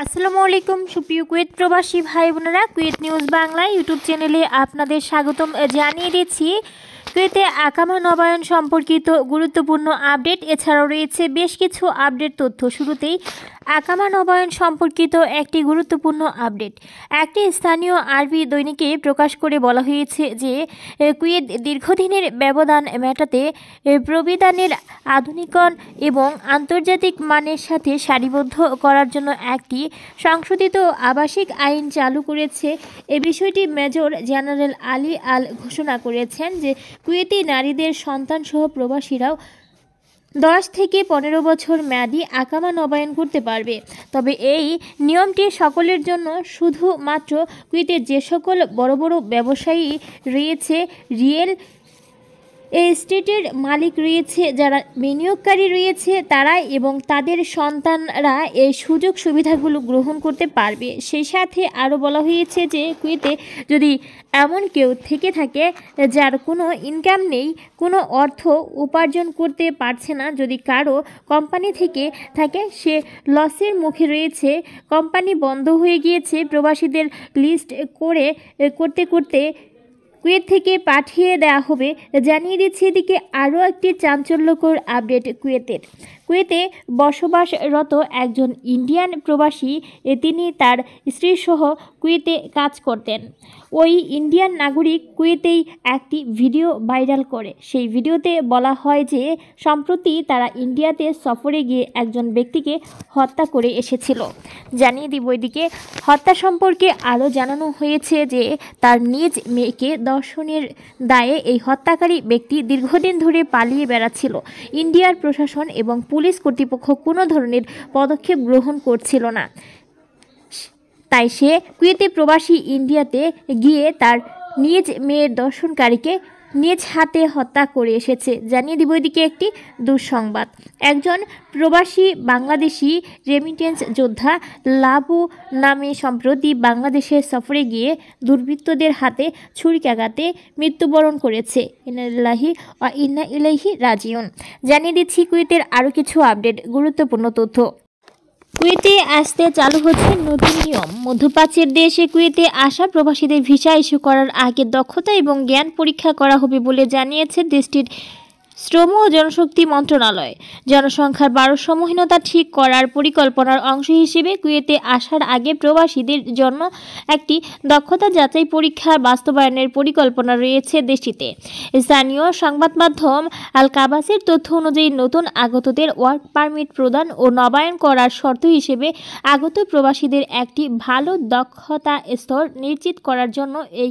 আসসালামু আলাইকুম সুপ্রিয় কুয়েত প্রবাসী ভাই বোনেরা, কুয়েত নিউজ বাংলা ইউটিউব চ্যানেলে আপনাদের স্বাগতম জানিয়ে দিচ্ছি কুয়েতে আকামা নবায়ন সম্পর্কিত গুরুত্বপূর্ণ আপডেট। এছাড়াও রয়েছে বেশ কিছু আপডেট তথ্য। শুরুতেই আকামা নবায়ন সম্পর্কিত একটি গুরুত্বপূর্ণ আপডেট। একটি স্থানীয় আরবি দৈনিকে প্রকাশ করে বলা হয়েছে যে কুয়েত দীর্ঘদিনের ব্যবধান মেটাতে প্রবিধানের আধুনিকরণ এবং আন্তর্জাতিক মানের সাথে সারিবদ্ধ করার জন্য একটি সংশোধিত আবাসিক আইন চালু করেছে। এ বিষয়টি মেজর জেনারেল আলী আল ঘোষণা করেছেন যে কুয়েতি নারীদের সন্তানসহ প্রবাসীরাও 10 থেকে 15 বছর মেয়াদি আকামা নবায়ন করতে পারবে। তবে এই নিয়মটি সকলের জন্য, শুধুমাত্র কুয়েতের যে সকল বড় বড় ব্যবসায়ী রয়েছে, রিয়েল এস্টেটের মালিক রয়েছে, যারা বিনিয়োগকারী রয়েছে তারাই এবং তাদের সন্তানরা এই সুযোগ সুবিধাগুলো গ্রহণ করতে পারবে। সেই সাথে আরও বলা হয়েছে যে কুয়েতে যদি এমন কেউ থেকে থাকে যার কোনো ইনকাম নেই, কোনো অর্থ উপার্জন করতে পারছে না, যদি কারো কোম্পানি থেকে থাকে, সে লসের মুখে রয়েছে, কোম্পানি বন্ধ হয়ে গিয়েছে, প্রবাসীদের লিস্ট করতে করতে কুয়েত থেকে পাঠিয়ে দেওয়া হবে। জানিয়ে দিচ্ছি এদিকে আরও একটি চাঞ্চল্যকর আপডেট। কুয়েতে বসবাসরত একজন ইন্ডিয়ান প্রবাসী, তিনি তার স্ত্রীসহ কুয়েতে কাজ করতেন। ওই ইন্ডিয়ান নাগরিক কুয়েতেই একটি ভিডিও ভাইরাল করে। সেই ভিডিওতে বলা হয় যে সম্প্রতি তারা ইন্ডিয়াতে সফরে গিয়ে একজন ব্যক্তিকে হত্যা করে এসেছিল। জানিয়ে দিব এদিকে হত্যা সম্পর্কে আরও জানানো হয়েছে যে তার নিজ মেয়েকে ধর্ষণের দায়ে এই হত্যাকারী ব্যক্তি দীর্ঘদিন ধরে পালিয়ে বেড়াচ্ছিল। ইন্ডিয়ার প্রশাসন এবং পুলিশ কর্তৃপক্ষ কোনো ধরনের পদক্ষেপ গ্রহণ করছিল না। তাই সে কুয়েতে প্রবাসী ইন্ডিয়াতে গিয়ে তার নিজ মেয়ের ধর্ষণকারীকে নিজ হাতে হত্যা করে এসেছে। জানিয়ে দিব এদিকে একটি দুঃসংবাদ। একজন প্রবাসী বাংলাদেশি রেমিটেন্স যোদ্ধা লাবু নামে সম্প্রতি বাংলাদেশের সফরে গিয়ে দুর্বৃত্তদের হাতে ছুরিকাঘাতে মৃত্যুবরণ করেছে। ইন্নালিল্লাহি ওয়া ইন্না ইলাইহি রাজিউন। জানিয়ে দিচ্ছি কুয়েতের আরও কিছু আপডেট, গুরুত্বপূর্ণ তথ্য। কুয়েতে আসতে চালু হচ্ছে নতুন নিয়ম। মধ্যপ্রাচ্যের দেশে কুয়েতে আসা প্রবাসীদের ভিসা ইস্যু করার আগে দক্ষতা এবং জ্ঞান পরীক্ষা করা হবে বলে জানিয়েছে দেশটির শ্রম ও জনশক্তি মন্ত্রণালয়। জনসংখ্যার ভারসাম্যহীনতা ঠিক করার পরিকল্পনার অংশ হিসেবে কুয়েতে আসার আগে প্রবাসীদের জন্য একটি দক্ষতা যাচাই পরীক্ষার বাস্তবায়নের পরিকল্পনা রয়েছে দেশটিতে। স্থানীয় সংবাদ মাধ্যম আল কাবাসের তথ্য অনুযায়ী নতুন আগতদের ওয়ার্ক পারমিট প্রদান ও নবায়ন করার শর্ত হিসেবে আগত প্রবাসীদের একটি ভালো দক্ষতা স্তর নিশ্চিত করার জন্য এই